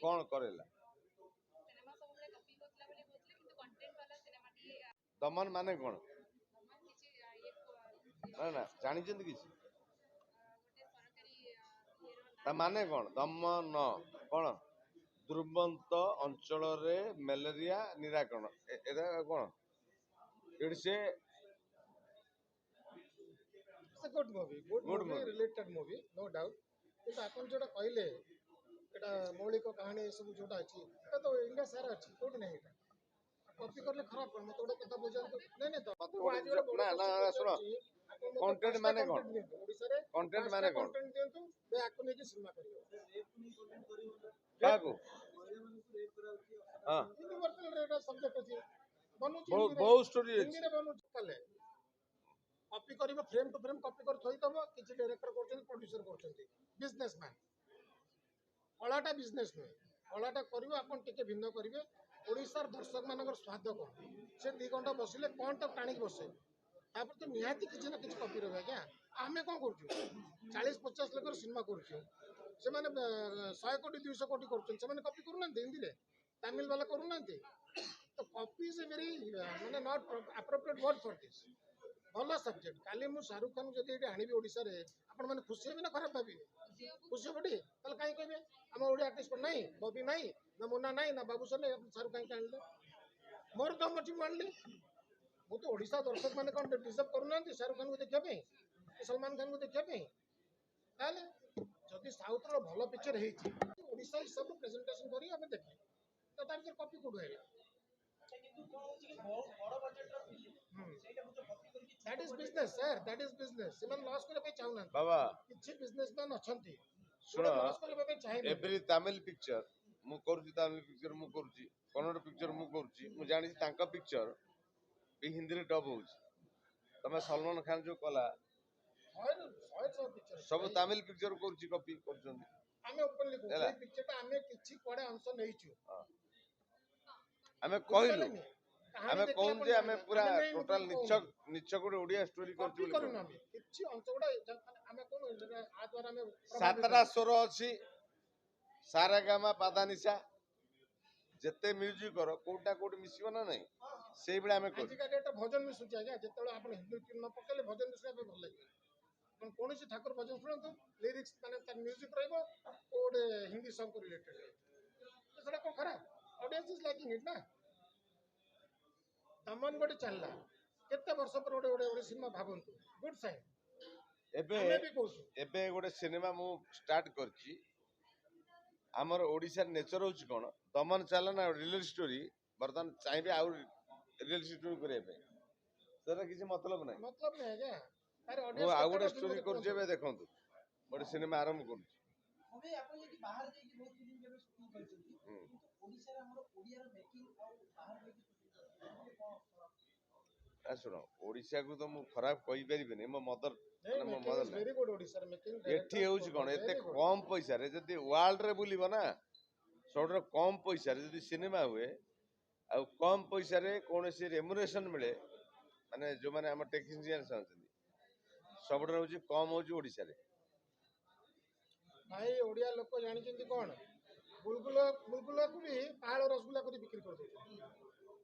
कौन करेला दमन माने कौन ना ना जानी किसी माने कौन दमन कौन दुर्बंत अंचल मलेरिया निराकरण एटा कौन it's a good movie related movie no doubt किंतु आपन जोटा कहले एटा मौलिक कहानी सब जोटा अछि एटा तो इंडिया सारा अछि कोड नहीं एटा कॉपी करले खराब कर मत ओडा कथा बुझान तो नहीं तो ना ना सुनो कंटेंट माने कौन ओडिसा रे कंटेंट माने कौन कंटेंट दियंतु बे आको नेकी सिनेमा करियो काको हां यूनिवर्सल रेट सब्जेक्ट अछि बहुत स्टोरी हिंदी रे बनु कले कॉपी करिवो फ्रेम टू फ्रेम कॉपी कर थई दबो किछि डायरेक्टर करछन प्रोड्यूसर करछन बिजनेसमैन कलाटा बिजनेस नुहे कलाटा करिवो आपन टिके भिन्न करिवे ओडिसार दर्शक मानकर स्वाद कौन से 2 घंटा बसिले कौन टा टाणिक बसे तापर तो निहाती किछि ना किछि कॉपी रहे क्या आमे कौन करछु 40-50 लाख सिनेमा करछु से माने 100 कोटी 200 कोटी करछन से माने कॉपी करू ना हिंदी रे तमिल वाला करू ना तो कॉपी इज ए वेरी माने not appropriate word for this भल सब्जेक्ट काली मु शाहरुख खान जदि ये आनिबी ओडिसा रे आपण माने खुशी हेबे ना खराब भाबिबे खुशी बडी तल काई कहबे हम ओडिया आर्टिस्ट पर नहीं बॉबी नहीं ना मुन्ना नहीं ना बाबूसर नहीं शाहरुख खान आनले मोर दम अछि मानली मु तो ओडिसा दर्शक माने कोन डिजर्व करूना शाहरुख खान को देखिया पे सलमान खान को देखिया पे ताले जदि साउथ रो भलो पिक्चर हेछि ओडिसा ई सब प्रेजेंटेशन करी हमें देखि तो तार कॉपी कोड हेला That is business, sir. That is business. Siman loss करे पे चाहू ना बाबा किछि बिजनेसमैन अछंती सुनो लॉस करे पे चाहे एवरी तमिल पिक्चर मु करूची तमिल पिक्चर मु करूची कन्नड़ पिक्चर मु करूची मु जानी तांका पिक्चर भी हिंदी रे डब होउची तमे सलमान खान जो कला सब तमिल पिक्चर करूची कॉपी करछन हमें ओपनली को ए पिक्चर ता हमें किछि कोडे अंश नहिछु हमें कहलु हमें कहूं जे हमें पूरा टोटल निचक गोटे ओडिया स्टोरी करछु करू ना किछि अंश गोडे हमें कोन आ द्वारा हमें सातटा स्वर अछि सारेगामा पादानिसा जते म्यूजिक करो कोटा कोट मिसिबो ना नहीं सेई बेला हमें आज का डेट भजन में सुचा गया जेतेले आपण हिंदी फिल्म न पकेले भजन सुना पे भल लागे पण कोनसी ठाकुर भजन सुनतो लिरिक्स माने तार म्यूजिक रहइबो ओडे हिंदी सॉन्ग को रिलेटेड तो सेटा को खराब ऑडियंस इज लाइकिंग इट ना दमन गोटे चलला केते वर्ष पर ओडे ओडे ओडे सिनेमा भाबंतु गुड साइन एबे गोटे सिनेमा मु स्टार्ट करची हमर ओडिसा नेचर होची कोन दमन चला ना रियल स्टोरी बर्तन चाहिबे आ रियल स्टोरी करे पे सेरा किछि मतलब नहीं क्या अरे मु ऑडियंस आ गोटे स्टोरी करची बे देखंतु गोटे सिनेमा आरंभ करची अबे आपण यदि बाहर जाई बहुत फिल्म जेबे शूटिंग करछथि किंतु ओडिसा रे हमर ओडिया रो मेकिंग आ बाहर जाई शुण ओडिशा को तो मु खराब कहि परिबेनी मो मदर मो मदर वेरी गुड ओडिसा रे मेकिंग एठी होउची कोन एते कम पैसा रे जदी वर्ल्ड रे बुलिबो ना सबरो कम पैसा रे जदी सिनेमा हुए आ कम पैसा रे कोनोसी रेम्युनरेशन मिले माने जो माने हम टेक्नीशियन छथि सबरो होउची कम होउची ओडिसा रे भाई ओडिया लोक जानि चिंती कोन बुलबुल बुलबुल को भी पाहाड़ रसगुल्ला को बिक्री कर दे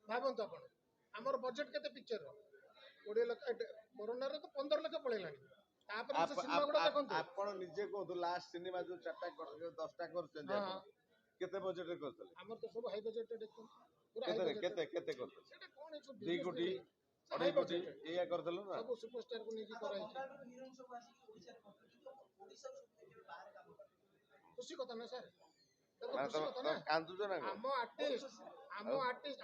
भाबंत आपण हमर बजट केते पिक्चर रो 20 लाख कोरोना रे तो 15 लाख पळेलानी तापर से सिनेमा गुडा देखंतु आपण निजे को लास्ट सिनेमा जो 4टा कर 10टा करछन जे केते बजट रे करथले हमर तो सब हाई बजट रे देखो पूरा हाई बजट केते केते करथले सेटा कोन है 2 कोटी 2.5 कोटी एया करथलो ना सब सुपरस्टार को नेकी कराई हीरोइन सब आसी ओडिसा रे ओडिसा से बाहर काम कर खुशी कथा ना सर कांदु जो ना हम आर्टिस्ट